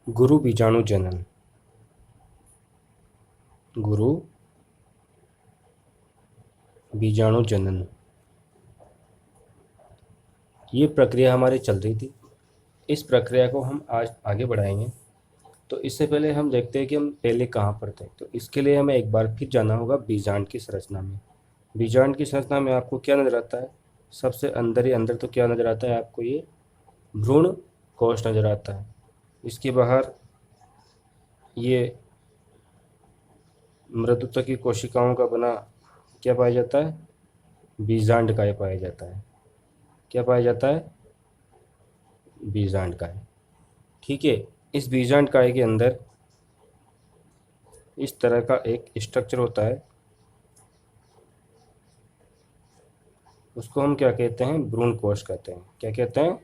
गुरु बीजाणु जनन। गुरु बीजाणु जनन, ये प्रक्रिया हमारी चल रही थी। इस प्रक्रिया को हम आज आगे बढ़ाएंगे। तो इससे पहले हम देखते हैं कि हम पहले कहाँ पर थे। तो इसके लिए हमें एक बार फिर जाना होगा बीजांड की संरचना में। बीजांड की संरचना में आपको क्या नज़र आता है? सबसे अंदर ही अंदर तो क्या नज़र आता है आपको? ये भ्रूण कोश नज़र आता है। इसके बाहर ये मृदुत्व की कोशिकाओं का बना क्या पाया जाता है? बीजांड काय पाया जाता है। क्या पाया जाता है? बीजांड काय। ठीक है। इस बीजांड काय के अंदर इस तरह का एक स्ट्रक्चर होता है, उसको हम क्या कहते हैं? भ्रूण कोश कहते हैं। क्या कहते हैं?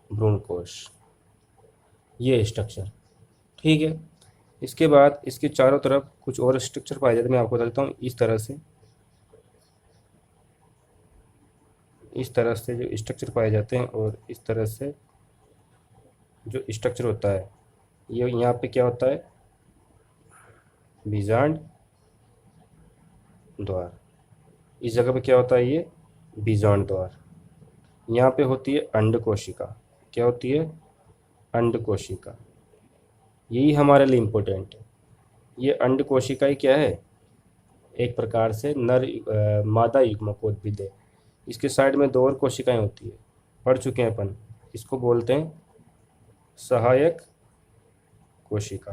भ्रूण कोश। ये स्ट्रक्चर, ठीक है। इसके बाद इसके चारों तरफ कुछ और स्ट्रक्चर पाए जाते हैं। मैं आपको बताता हूँ। इस तरह से जो स्ट्रक्चर पाए जाते हैं और इस तरह से जो स्ट्रक्चर होता है, ये यहाँ पे क्या होता है? बीजांड द्वार। इस जगह पे क्या होता है? ये बीजांड द्वार। यहाँ पे होती है अंड कोशिका। क्या होती है? अंड कोशिका। यही हमारे लिए इम्पोर्टेंट है। ये अंड कोशिका ही क्या है? एक प्रकार से मादा युग्मकोद्भिद है। इसके साइड में दो और कोशिकाएं होती है, पढ़ चुके हैं अपन। इसको बोलते हैं सहायक कोशिका।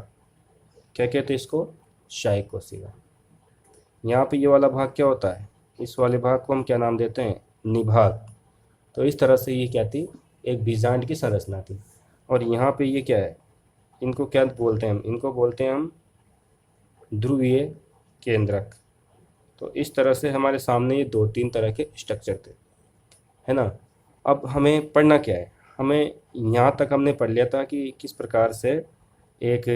क्या कहते हैं इसको? सहायक कोशिका। यहाँ पे ये वाला भाग क्या होता है? इस वाले भाग को हम क्या नाम देते हैं? निभाग। तो इस तरह से ये क्या थी? एक बीजांड की संरचना थी। और यहाँ पे ये क्या है? इनको क्या बोलते हैं हम? इनको बोलते हैं हम ध्रुवीय केंद्रक। तो इस तरह से हमारे सामने ये 2-3 तरह के स्ट्रक्चर थे, है ना। अब हमें पढ़ना क्या है? हमें यहाँ तक हमने पढ़ लिया था कि किस प्रकार से एक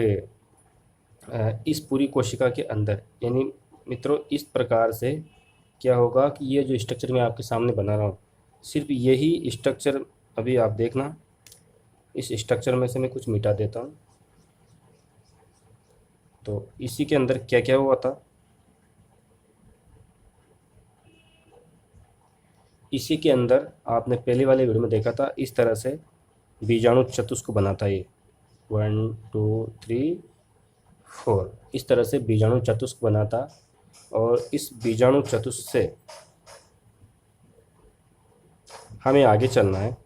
इस पूरी कोशिका के अंदर, यानी मित्रों इस प्रकार से क्या होगा कि ये जो स्ट्रक्चर मैं आपके सामने बना रहा हूँ, सिर्फ यही स्ट्रक्चर अभी आप देखना। इस स्ट्रक्चर में से मैं कुछ मिटा देता हूँ। तो इसी के अंदर क्या क्या हुआ था? इसी के अंदर आपने पहले वाले वीडियो में देखा था, इस तरह से बीजाणु चतुष्क बना था। ये 1 2 3 4 इस तरह से बीजाणु चतुष्क बना था। और इस बीजाणु चतुष्क से हमें आगे चलना है।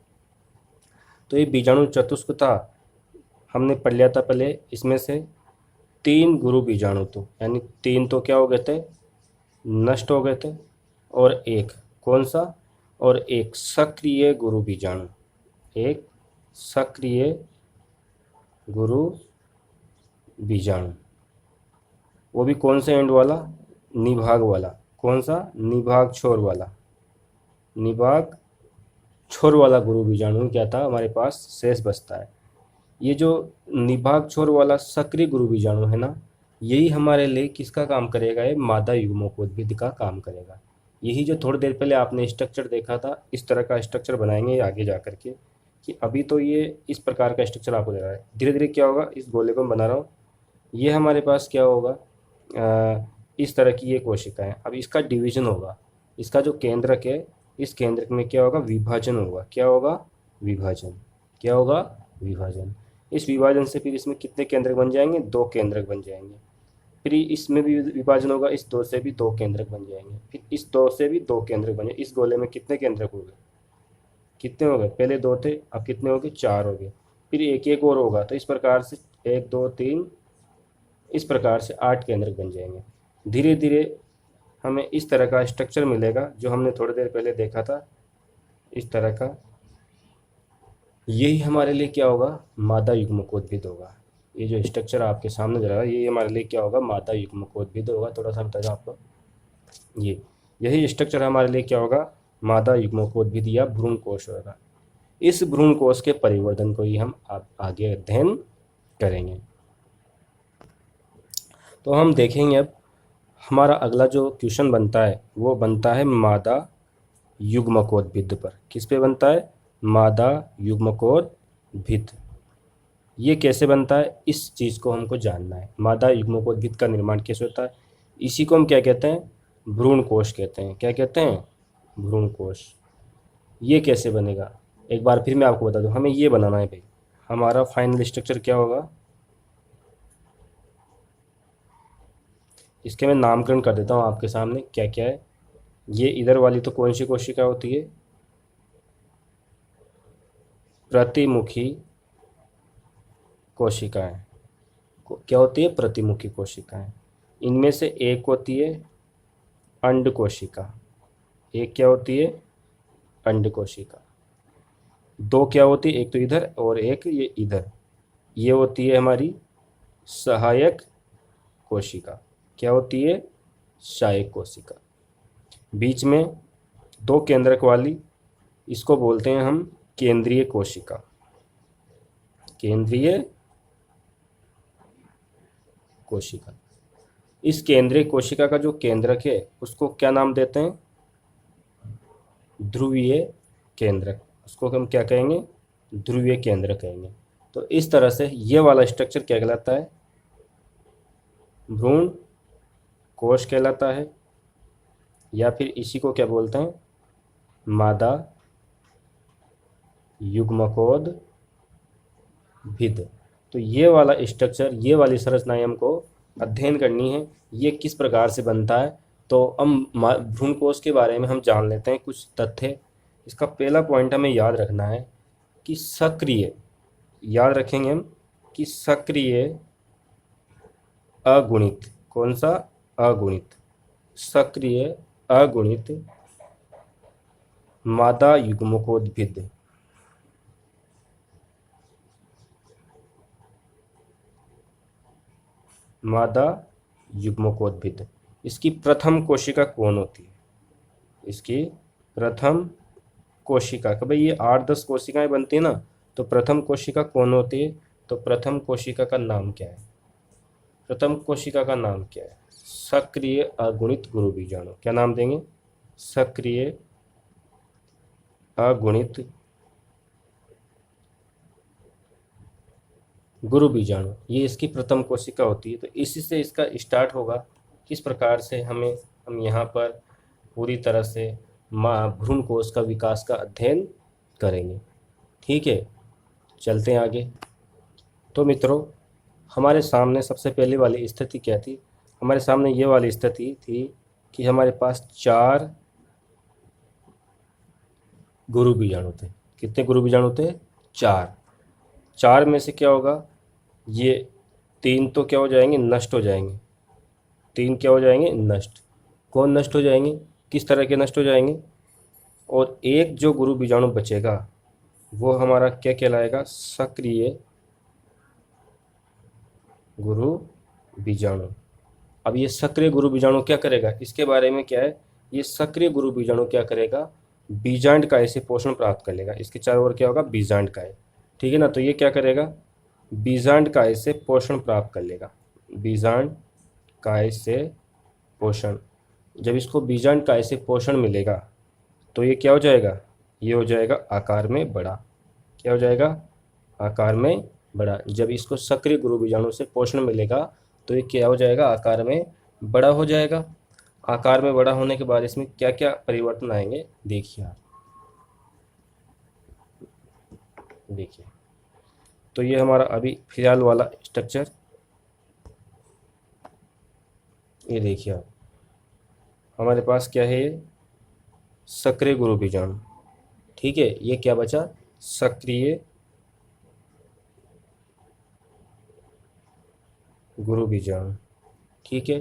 तो ये बीजाणु चतुष्क था, हमने पढ़ लिया था पहले। इसमें से 3 गुरु बीजाणु तो, यानी 3 तो क्या हो गए थे? नष्ट हो गए थे। और एक कौन सा? और एक सक्रिय गुरु बीजाणु। एक सक्रिय गुरु बीजाणु, वो भी कौन से एंड वाला? निभाग वाला। कौन सा? निभाग छोर वाला। निभाग छोर वाला गुरु बीजाणु क्या था? हमारे पास शेष बचता है। ये जो निभाग छोर वाला सक्रिय गुरु बीजाणु है ना, यही हमारे लिए किसका काम करेगा? ये मादा युग्मकोद्भिद का काम करेगा। यही जो थोड़ी देर पहले आपने स्ट्रक्चर देखा था, इस तरह का स्ट्रक्चर बनाएंगे आगे जा कर के। कि अभी तो ये इस प्रकार का स्ट्रक्चर आपको दे रहा है, धीरे धीरे क्या होगा? इस गोले को मैं बना रहा हूँ, ये हमारे पास क्या होगा? इस तरह की ये कोशिकाएं। अब इसका डिवीजन होगा। इसका जो केंद्रक है, इस केंद्रक में क्या होगा? विभाजन होगा। क्या होगा? विभाजन। क्या होगा? विभाजन। इस विभाजन से फिर इसमें कितने केंद्रक बन जाएंगे? 2 केंद्रक बन जाएंगे। फिर इसमें भी विभाजन होगा, इस 2 से भी 2 केंद्रक बन जाएंगे। फिर इस 2 से भी 2 केंद्रक बन जाएंगे। इस गोले में कितने केंद्रक हो गए? कितने हो गए? पहले 2 थे, अब कितने हो गए? 4 हो गए। फिर एक और होगा। तो इस प्रकार से 1 2 3 इस प्रकार से 8 केंद्रक बन जाएंगे। धीरे धीरे हमें इस तरह का स्ट्रक्चर मिलेगा जो हमने थोड़ी देर पहले देखा था, इस तरह का। यही हमारे लिए क्या होगा? मादा युग्मकोद्भिद होगा। ये जो स्ट्रक्चर आपके सामने जा रहा है, ये हमारे लिए क्या होगा? मादा युग्मकोद्भिद होगा। थोड़ा सा बता दूं आपको, यही स्ट्रक्चर हमारे लिए क्या होगा? मादा युग्मकोद्भिद या भ्रूण कोश होगा। इस भ्रूण कोश के परिवर्धन को ही हम आगे अध्ययन करेंगे। तो हम देखेंगे अब हमारा अगला जो क्वेश्चन बनता है, वो बनता है मादा युग्मकोद्भिद पर। किस पे बनता है? मादा युग्मकोद्भिद। ये कैसे बनता है, इस चीज़ को हमको जानना है। मादा युग्मकोद्भिद का निर्माण कैसे होता है, इसी को हम क्या कहते हैं, भ्रूण कोश कहते हैं। क्या कहते हैं, भ्रूण कोश। ये कैसे बनेगा, एक बार फिर मैं आपको बता दूं, हमें ये बनाना है भाई। हमारा फाइनल स्ट्रक्चर क्या होगा, इसके मैं नामकरण कर देता हूँ आपके सामने क्या क्या है। ये इधर वाली तो कौन सी कोशिका होती है, प्रतिमुखी कोशिकाएं। क्या होती है, प्रतिमुखी कोशिकाएं। इनमें से एक होती है अंड कोशिका, एक क्या होती है, अंड कोशिका। दो क्या होती है, एक तो इधर और एक ये इधर, ये होती है हमारी सहायक कोशिका। क्या होती है, सहायक कोशिका। बीच में दो केंद्रक वाली, इसको बोलते हैं हम केंद्रीय कोशिका। केंद्रीय कोशिका। इस केंद्रीय कोशिका का जो केंद्रक है उसको क्या नाम देते हैं, ध्रुवीय केंद्रक। उसको हम क्या कहेंगे, ध्रुवीय केंद्र कहेंगे। तो इस तरह से ये वाला स्ट्रक्चर क्या कहलाता है, भ्रूण कोश कहलाता है, या फिर इसी को क्या बोलते हैं, मादा युग्मकोद भिद। तो ये वाला स्ट्रक्चर, ये वाली संरचनाएं हमको अध्ययन करनी है, ये किस प्रकार से बनता है। तो हम भ्रूण कोश के बारे में हम जान लेते हैं कुछ तथ्य। इसका पहला पॉइंट हमें याद रखना है कि सक्रिय, याद रखेंगे हम कि सक्रिय अगुणित, कौन सा, अगुणित, सक्रिय अगुणित मादा युग्मकोद्भिद। मादा युग्मकोद्भिद, इसकी प्रथम कोशिका कौन होती है, इसकी प्रथम कोशिका। कि भाई ये 8-10 कोशिकाएं बनती है ना, तो प्रथम कोशिका कौन होती है, तो प्रथम कोशिका का नाम क्या है, प्रथम कोशिका का नाम क्या है, सक्रिय अगुणित गुरु बीजाणु। क्या नाम देंगे, सक्रिय अगुणित गुरु बीजाणु। ये इसकी प्रथम कोशिका होती है। तो इसी से इसका स्टार्ट होगा, किस प्रकार से हम यहाँ पर पूरी तरह से भ्रूण कोश का विकास का अध्ययन करेंगे। ठीक है, चलते हैं आगे। तो मित्रों, हमारे सामने सबसे पहले वाली स्थिति क्या थी, हमारे सामने ये वाली स्थिति थी कि हमारे पास 4 गुरु बीजाणु थे। कितने गुरु बीजाणु थे, 4। 4 में से क्या होगा, ये 3 तो क्या हो जाएंगे, नष्ट हो जाएंगे। 3 क्या हो जाएंगे, नष्ट। कौन नष्ट हो जाएंगे, किस तरह के नष्ट हो जाएंगे, और एक जो गुरु बीजाणु बचेगा वो हमारा क्या कहलाएगा, सक्रिय गुरु बीजाणु। अब ये सक्रिय गुरु बीजाणु क्या करेगा, इसके बारे में क्या है, ये सक्रिय गुरु बीजाणु क्या करेगा, बीजांड काय से पोषण प्राप्त कर लेगा। इसके चारों ओर क्या होगा, बीजांड काय। ठीक है ना, तो ये क्या करेगा, बीजांड काय से पोषण प्राप्त कर लेगा। बीजांड काय से पोषण, जब इसको बीजांड काय से पोषण मिलेगा तो ये क्या हो जाएगा, ये हो जाएगा आकार में बड़ा। क्या हो जाएगा, आकार में बड़ा। जब इसको सक्रिय गुरु बीजाणु से पोषण मिलेगा तो ये क्या हो जाएगा, आकार में बड़ा हो जाएगा। आकार में बड़ा होने के बाद इसमें क्या क्या परिवर्तन आएंगे, देखिए आप, देखिए। तो ये हमारा अभी फिलहाल वाला स्ट्रक्चर, ये देखिए आप, हमारे पास क्या है, ये सक्रिय गुरु बीजाणु। ठीक है, ये क्या बचा, सक्रिय गुरु बीजाणु। ठीक है,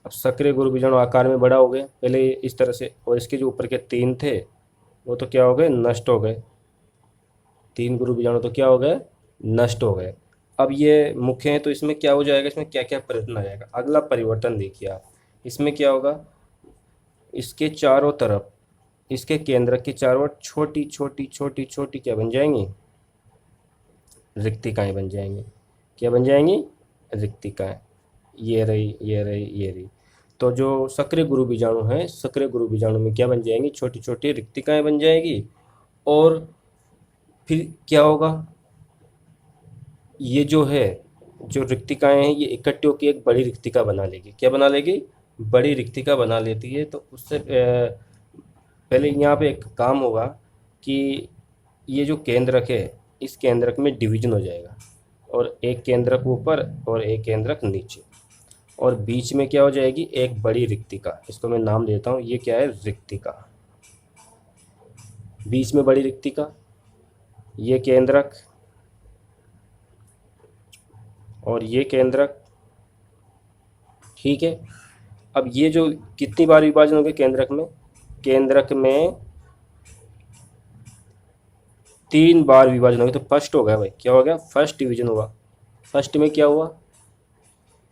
अब सक्रिय गुरु बीजाणु आकार में बड़ा हो गए पहले इस तरह से, और इसके जो ऊपर के 3 थे वो तो क्या हो गए, नष्ट हो गए। 3 गुरु बीजाणु तो क्या हो गए, नष्ट हो गए। अब ये मुख्य है, तो इसमें क्या हो जाएगा, इसमें क्या क्या परिवर्तन आ जाएगा। अगला परिवर्तन देखिए आप, इसमें क्या होगा, इसके चारों तरफ, इसके केंद्र के चारों ओर छोटी छोटी छोटी छोटी क्या बन जाएंगी, रिक्तिकाएं बन जाएंगी। क्या बन जाएंगी, रिक्तिकाएं। ये रही, ये रही, ये रही। तो जो सक्रिय गुरु बीजाणु है, सक्रिय गुरु बीजाणु में क्या बन जाएंगी, छोटी छोटी रिक्तिकाएं बन जाएगी। और फिर क्या होगा, ये जो है, जो रिक्तिकाएं हैं, ये इकट्ठी होकर एक बड़ी रिक्तिका बना लेगी। क्या बना लेगी? बड़ी रिक्तिका बना लेती है। तो उससे पहले यहाँ पे एक काम होगा कि ये जो केंद्रक है, इस केंद्रक में डिवीजन हो जाएगा, और एक केंद्रक ऊपर और एक केंद्रक नीचे, और बीच में क्या हो जाएगी? एक बड़ी रिक्तिका। इसको मैं नाम देता हूँ, ये क्या है? रिक्तिका। बीच में बड़ी रिक्तिका, ये केंद्रक और ये केंद्रक। ठीक है। अब ये जो कितनी बार विभाजन हो गए केंद्रक में? केंद्रक में 3 बार विभाजन हो गया। तो फर्स्ट हो गया भाई, क्या हो गया? फर्स्ट डिवीजन हुआ। फर्स्ट में क्या हुआ?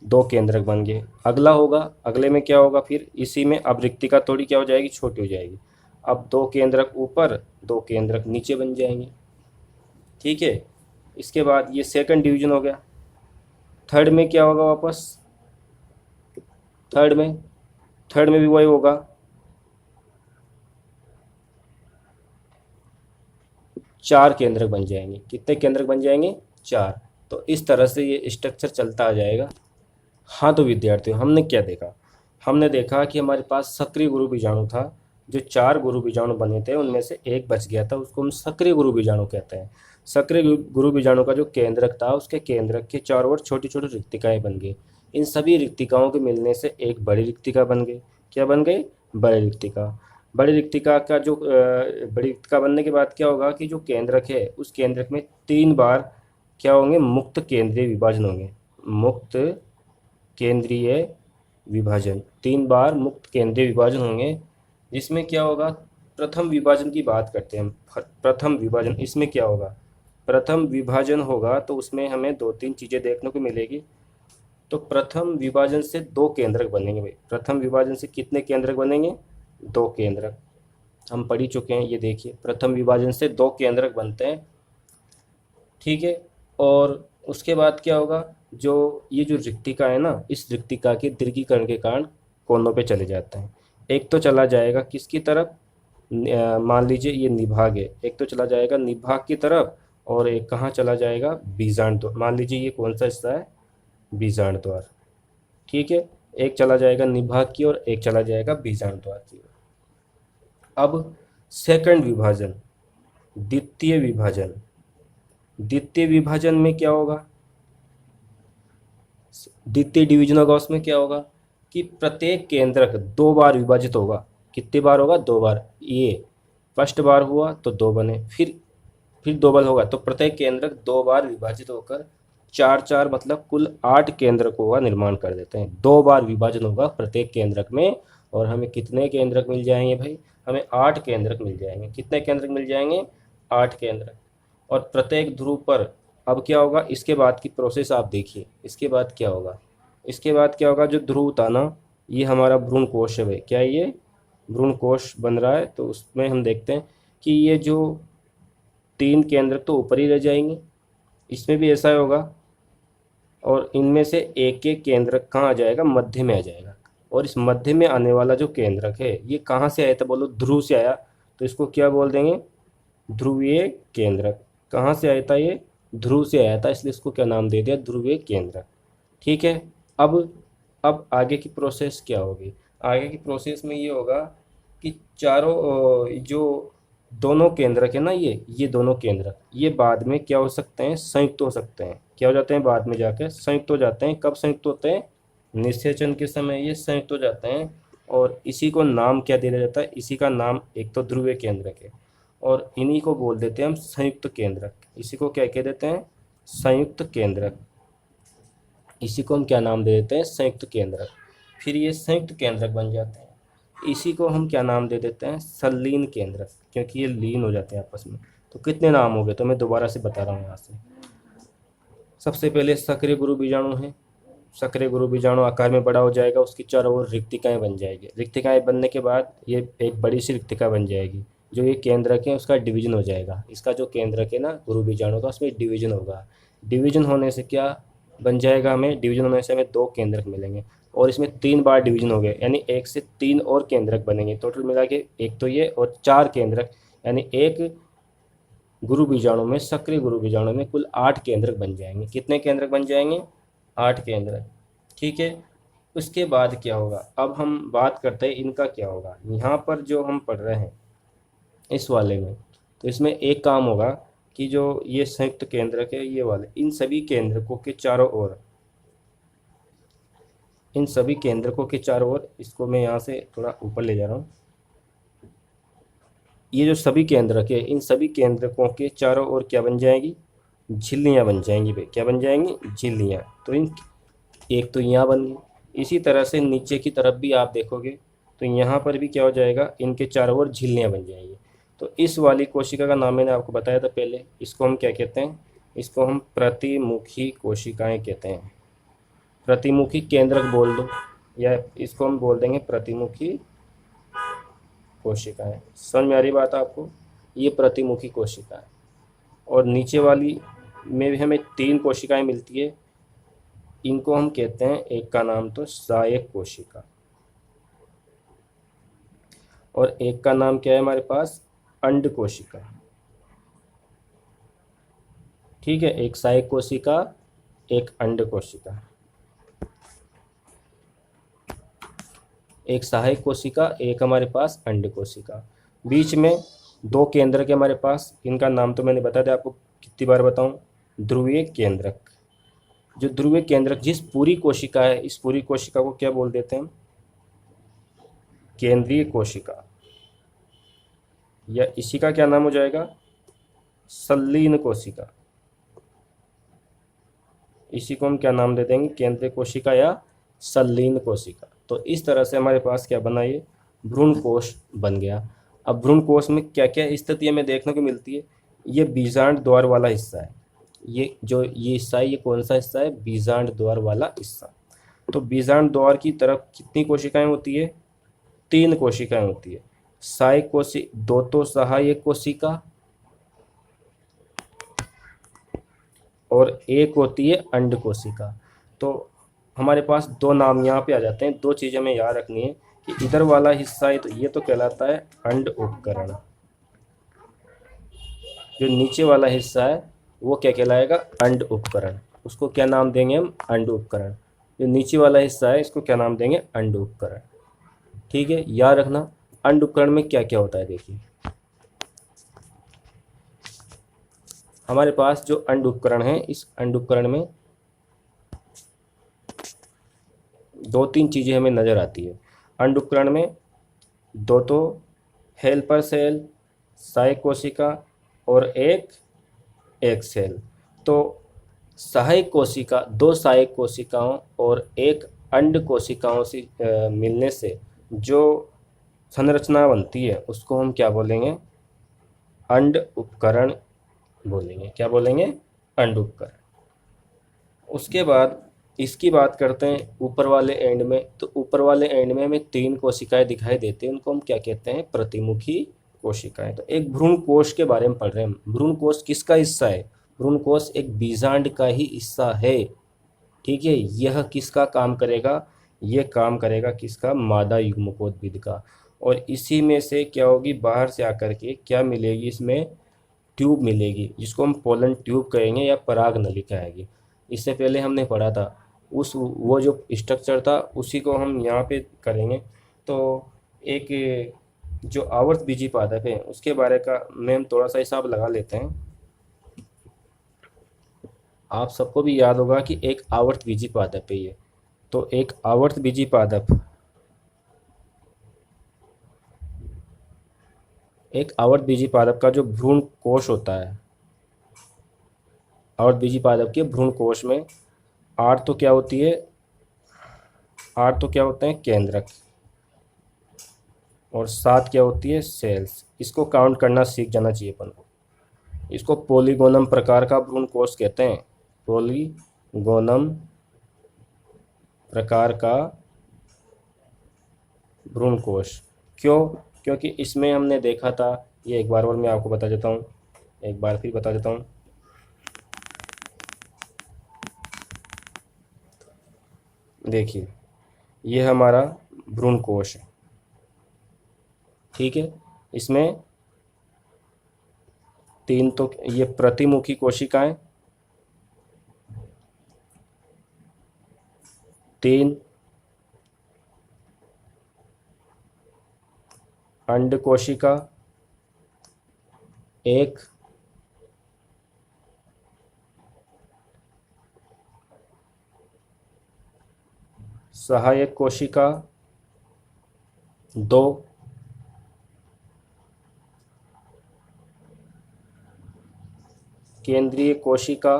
2 केंद्रक बन गए। अगला होगा, अगले में क्या होगा? फिर इसी में अब रिक्तिका थोड़ी क्या हो जाएगी? छोटी हो जाएगी। अब 2 केंद्रक ऊपर, 2 केंद्रक नीचे बन जाएंगे। ठीक है। इसके बाद ये सेकंड डिवीजन हो गया। थर्ड में क्या होगा? वापस थर्ड में भी वही होगा। 4 केंद्रक बन जाएंगे। कितने केंद्रक बन जाएंगे? 4। तो इस तरह से ये स्ट्रक्चर चलता आ जाएगा। हाँ, तो विद्यार्थियों, हमने क्या देखा? हमने देखा कि हमारे पास सक्रिय गुरु बीजाणु था। जो 4 गुरु बीजाणु बने थे उनमें से एक बच गया था, उसको हम सक्रिय गुरु बीजाणु कहते हैं। सक्रिय गुरु बीजाणु का जो केंद्रक था, उसके केंद्रक के चारों ओर छोटी छोटी रिक्तिकाएं बन गई। इन सभी रिक्तिकाओं के मिलने से एक बड़ी रिक्तिका बन गई। क्या बन गई? बड़ी रिक्तिका। बड़ी रिक्तिका का जो बड़ी रिक्तिका बनने के बाद क्या होगा कि जो केंद्रक है, उस केंद्रक में 3 बार क्या होंगे? मुक्त केंद्रीय विभाजन होंगे। मुक्त केंद्रीय विभाजन, 3 बार मुक्त केंद्रीय विभाजन होंगे। जिसमें क्या होगा? प्रथम विभाजन की बात करते हैं हम। प्रथम विभाजन, इसमें क्या होगा? प्रथम विभाजन होगा तो उसमें हमें 2-3 चीज़ें देखने को मिलेगी। तो प्रथम विभाजन से 2 केंद्रक बनेंगे भाई। प्रथम विभाजन से कितने केंद्रक बनेंगे? 2 केंद्रक। हम पढ़ ही चुके हैं, ये देखिए, प्रथम विभाजन से 2 केंद्रक बनते हैं। ठीक है। और उसके बाद क्या होगा? जो ये जो रिक्तिका है ना, इस रिक्तिका के दीर्घीकरण के कारण कोनों पे चले जाते हैं। एक तो चला जाएगा किसकी तरफ? मान लीजिए ये निभाग है, एक तो चला जाएगा निभाग की तरफ, और एक कहाँ चला जाएगा? बीजांड द्वार। मान लीजिए ये कौन सा हिस्सा है? बीजांड द्वार। ठीक है। एक चला जाएगा निभाग की और एक चला जाएगा बीजांड द्वार की ओर। अब सेकंड विभाजन, द्वितीय विभाजन। द्वितीय विभाजन में क्या होगा? द्वितीय डिवीजन होगा। उसमें क्या होगा कि प्रत्येक केंद्रक 2 बार विभाजित होगा। कितनी बार होगा? 2 बार। ये फर्स्ट बार हुआ तो 2 बने, फिर 2 बार होगा तो प्रत्येक केंद्रक 2 बार विभाजित होकर 4 मतलब कुल 8 केंद्रकों का निर्माण कर देते हैं। 2 बार विभाजन होगा प्रत्येक केंद्रक में, और हमें कितने केंद्रक मिल जाएंगे भाई? हमें 8 केंद्रक मिल जाएंगे। कितने केंद्रक मिल जाएंगे? 8 केंद्रक। और प्रत्येक ध्रुव पर अब क्या होगा? इसके बाद की प्रोसेस आप देखिए। इसके बाद क्या होगा? इसके बाद क्या होगा? जो ध्रुव था ना, ये हमारा भ्रूण कोश है भाई। क्या ये भ्रूण कोश बन रहा है? तो उसमें हम देखते हैं कि ये जो 3 केंद्रक तो ऊपर ही रह जाएंगे, इसमें भी ऐसा होगा। और इनमें से एक एक केंद्रक कहाँ आ जाएगा? मध्य में आ जाएगा। और इस मध्य में आने वाला जो केंद्रक है, ये कहाँ से आया था? बोलो, ध्रुव से आया। तो इसको क्या बोल देंगे? ध्रुवीय केंद्रक। कहाँ से आया था? ये ध्रुव से आया था, इसलिए इसको क्या नाम दे दिया? ध्रुवीय केंद्रक। ठीक है। अब आगे की प्रोसेस क्या होगी? आगे की प्रोसेस में ये होगा कि चारों जो दोनों केंद्रक है ना, ये दोनों केंद्रक ये बाद में क्या हो सकते हैं? संयुक्त हो सकते हैं। क्या हो जाते हैं? बाद में जाकर संयुक्त हो जाते हैं। कब संयुक्त होते हैं? निषेचन के समय ये संयुक्त हो जाते हैं। और इसी को नाम क्या दे दिया जाता है? इसी का नाम एक तो ध्रुवीय केंद्रक है, और इन्हीं को बोल देते हैं हम संयुक्त केंद्रक। इसी को क्या कह देते हैं? संयुक्त केंद्रक। इसी को हम क्या नाम दे देते हैं? संयुक्त केंद्रक। फिर ये संयुक्त केंद्रक बन जाते हैं। इसी को हम क्या नाम दे देते हैं? संलीन केंद्रक, क्योंकि ये लीन हो जाते हैं आपस में। तो कितने नाम हो गए? तो मैं दोबारा से बता रहा हूँ यहाँ से। सबसे पहले सक्रिय गुरु बीजाणु है। सक्रिय गुरु बीजाणु आकार में बड़ा हो जाएगा, उसकी चारों ओर रिक्तिकाएं बन जाएगी। रिक्तिकाएं बनने के बाद ये एक बड़ी सी रिक्तिका बन जाएगी। जो ये केंद्रक है उसका डिवीजन हो जाएगा। इसका जो केंद्रक है ना गुरु बीजाणु का, उसमें डिवीजन होगा। डिवीजन होने से क्या बन जाएगा? हमें डिवीजन होने से हमें 2 केंद्रक मिलेंगे, और इसमें 3 बार डिवीजन हो गए, यानी 1 से 3 और केंद्रक बनेंगे। टोटल मिला के एक तो ये और 4 केंद्रक, यानी एक गुरु बीजाणु में, सक्रिय गुरु बीजाणु में कुल 8 केंद्रक बन जाएंगे। कितने केंद्रक बन जाएंगे? 8 केंद्रक। ठीक है। उसके बाद क्या होगा, अब हम बात करते हैं इनका क्या होगा। यहाँ पर जो हम पढ़ रहे हैं इस वाले में, तो इसमें एक काम होगा कि जो ये संयुक्त केंद्रक है ये वाले, इन सभी केंद्रकों के चारों ओर, इन सभी केंद्रकों के चारों ओर, इसको मैं यहाँ से थोड़ा ऊपर ले जा रहा हूँ, ये जो सभी केंद्रक है इन सभी केंद्रकों के चारों ओर क्या बन जाएगी? झिल्लियाँ बन जाएंगी भाई। क्या बन जाएंगी? झिल्लियाँ। तो इन एक तो यहाँ बन गई, इसी तरह से नीचे की तरफ भी आप देखोगे तो यहाँ पर भी क्या हो जाएगा, इनके चारों ओर झिल्लियाँ बन जाएंगी। तो इस वाली कोशिका का नाम मैंने आपको बताया था पहले, इसको हम क्या कहते हैं? इसको हम प्रतिमुखी कोशिकाएं कहते हैं। प्रतिमुखी केंद्रक बोल दो, या इसको हम बोल देंगे प्रतिमुखी कोशिकाएं। समझ में आ रही बात आपको? ये प्रतिमुखी कोशिकाएं। और नीचे वाली में भी हमें 3 कोशिकाएं मिलती है, इनको हम कहते हैं, एक का नाम तो सहायक कोशिका, और एक का नाम क्या है हमारे पास? अंड कोशिका। ठीक है, एक सहायक कोशिका, एक अंड कोशिका, एक सहायक कोशिका, एक हमारे पास अंड कोशिका। बीच में 2 केंद्रक है हमारे पास, इनका नाम तो मैंने बता दिया आपको, कितनी बार बताऊं? ध्रुवीय केंद्रक। जो ध्रुवीय केंद्रक, जिस पूरी कोशिका है, इस पूरी कोशिका को क्या बोल देते हैं? केंद्रीय कोशिका। या इसी का क्या नाम हो जाएगा? संलीन कोशिका। इसी को हम क्या नाम दे देंगे? केंद्रीय कोशिका या संलीन कोशिका। तो इस तरह से हमारे पास क्या बना? ये भ्रूण कोश बन गया। अब भ्रूण कोश में क्या क्या स्थिति हमें देखने को मिलती है? ये बीजांड द्वार वाला हिस्सा है, ये जो ये हिस्सा है, ये कौन सा हिस्सा है? बीजांड द्वार वाला हिस्सा। तो बीजांड द्वार की तरफ कितनी कोशिकाएं होती है? 3 कोशिकाएं होती है। सहायक कोशिका, 2 तो सहायक कोशिका, और एक होती है अंड कोशिका। तो हमारे पास 2 नाम यहाँ पे आ जाते हैं। 2 चीज़ें हमें याद रखनी है कि इधर वाला हिस्सा है तो ये तो कहलाता है अंड उपकरण, जो नीचे वाला हिस्सा है वो क्या कहलाएगा? अंड उपकरण। उसको क्या नाम देंगे हम? अंड उपकरण। जो नीचे वाला हिस्सा है इसको क्या नाम देंगे? अंड उपकरण। ठीक है, याद रखना। अंड उपकरण में क्या क्या होता है, देखिए हमारे पास जो अंड उपकरण है, इस अंड उपकरण में 2-3 चीज़ें हमें नज़र आती है। अंड उपकरण में 2 तो हेल्पर सेल, सहायक कोशिका, और एक सेल। तो सहायक कोशिका, 2 सहायक कोशिकाओं और एक अंड कोशिकाओं से मिलने से जो संरचना बनती है उसको हम क्या बोलेंगे? अंड उपकरण बोलेंगे। क्या बोलेंगे? अंड उपकरण। उसके बाद इसकी बात करते हैं ऊपर वाले एंड में। तो ऊपर वाले एंड में हमें 3 कोशिकाएं दिखाई देती हैं, उनको हम क्या कहते हैं? प्रतिमुखी कोशिकाएं। तो एक भ्रूण कोश के बारे में पढ़ रहे हैं। भ्रूण कोश किसका हिस्सा है? भ्रूण कोश एक बीजांड का ही हिस्सा है। ठीक है, यह किसका काम करेगा? यह काम करेगा किसका? मादा युग्मकोद्भिद का। और इसी में से क्या होगी? बाहर से आकर के क्या मिलेगी? इसमें ट्यूब मिलेगी, जिसको हम पोलन ट्यूब कहेंगे या पराग नली कहेंगे। इससे पहले हमने पढ़ा था, उस वो जो स्ट्रक्चर था उसी को हम यहाँ पे करेंगे। तो एक जो आवर्त बीजी पादप है उसके बारे का में हम थोड़ा सा हिसाब लगा लेते हैं। आप सबको भी याद होगा कि एक आवर्त बीजी पादप है ये। तो एक आवर्त बीजी पादप, एक आवर्त बीजी पादप का जो भ्रूण कोश होता है, आवर्त बीजी पादप के भ्रूण कोश में 8 तो क्या होती है? 8 तो क्या होते हैं? केंद्रक, और 7 क्या होती है? सेल्स। इसको काउंट करना सीख जाना चाहिए अपन को। इसको पोलीगोनम प्रकार का भ्रूण कोश कहते हैं। पोलीगोनम प्रकार का भ्रूण कोश। क्यों? क्योंकि इसमें हमने देखा था, ये एक बार और मैं आपको बता देता हूँ, एक बार फिर बता देता हूँ। देखिए, ये हमारा भ्रूण कोश है। ठीक है, इसमें तीन तो ये प्रतिमुखी कोशिकाएं, तीन अंड कोशिका, एक सहायक कोशिका, दो केंद्रीय कोशिका,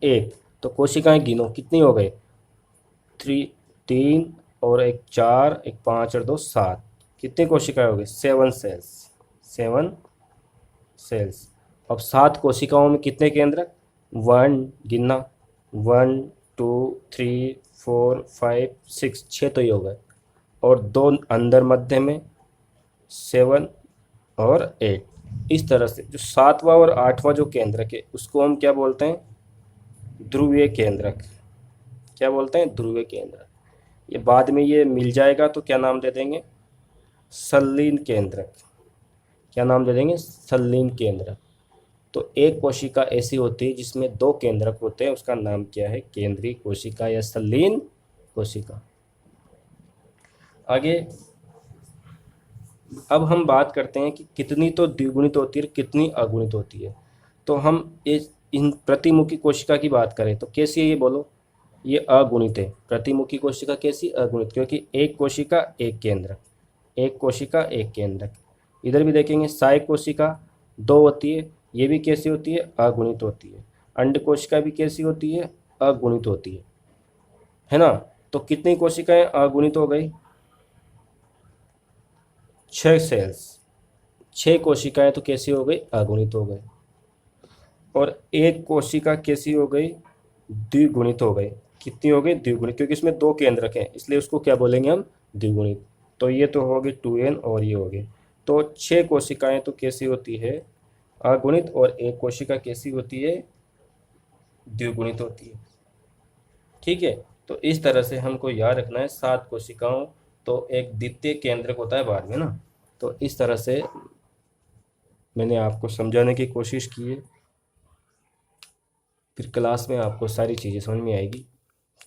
एक। तो कोशिकाएं गिनो कितनी हो गई, तीन और एक चार, एक पाँच और दो सात, कितनी कोशिकाएं हो गई, 7 सेल्स, 7 सेल्स। अब 7 कोशिकाओं में कितने केंद्रक, 1 गिनना, 1 2 3 4 5 6, 6 तो ये हो गए, और दो अंदर मध्य में 7 और 8। इस तरह से जो 7वां और 8वां जो केंद्रक है उसको हम क्या बोलते हैं, ध्रुवीय केंद्रक। क्या बोलते हैं, ध्रुवीय केंद्रक। ये बाद में ये मिल जाएगा तो क्या नाम दे देंगे, संलीन केंद्रक। क्या नाम दे देंगे, संलीन केंद्रक। तो एक कोशिका ऐसी होती है जिसमें 2 केंद्रक होते हैं, उसका नाम क्या है, केंद्रीय कोशिका या संलीन कोशिका। आगे अब हम बात करते हैं कि कितनी तो द्विगुणित होती है, कितनी अगुणित होती है। तो हम इन प्रतिमुखी कोशिका की बात करें तो कैसी है ये बोलो, ये अगुणित है। प्रतिमुखी कोशिका कैसी, अगुणित, क्योंकि एक कोशिका एक केंद्रक, एक कोशिका एक केंद्रक। इधर भी देखेंगे सहायक कोशिका 2 होती है, ये भी कैसी होती है, अगुणित होती है। अंड कोशिका भी कैसी होती है, अगुणित होती है ना। तो कितनी कोशिकाएं अगुणित हो गई, 6 सेल्स, 6 कोशिकाएं तो कैसी हो गई, अगुणित हो गई। और एक कोशिका कैसी हो गई, द्विगुणित हो गई। कितनी हो गई, द्विगुणित, क्योंकि इसमें 2 केंद्रक हैं इसलिए उसको क्या बोलेंगे हम, द्विगुणित। तो ये तो हो गई 2n और ये हो गए। तो 6 कोशिकाएं तो कैसी होती है, अगुणित, और एक कोशिका कैसी होती है, द्विगुणित होती है। ठीक है, तो इस तरह से हमको याद रखना है 7 कोशिकाओं तो एक द्वितीय केंद्रक होता है बाद में ना। तो इस तरह से मैंने आपको समझाने की कोशिश की है, फिर क्लास में आपको सारी चीज़ें समझ में आएगी।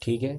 ठीक है।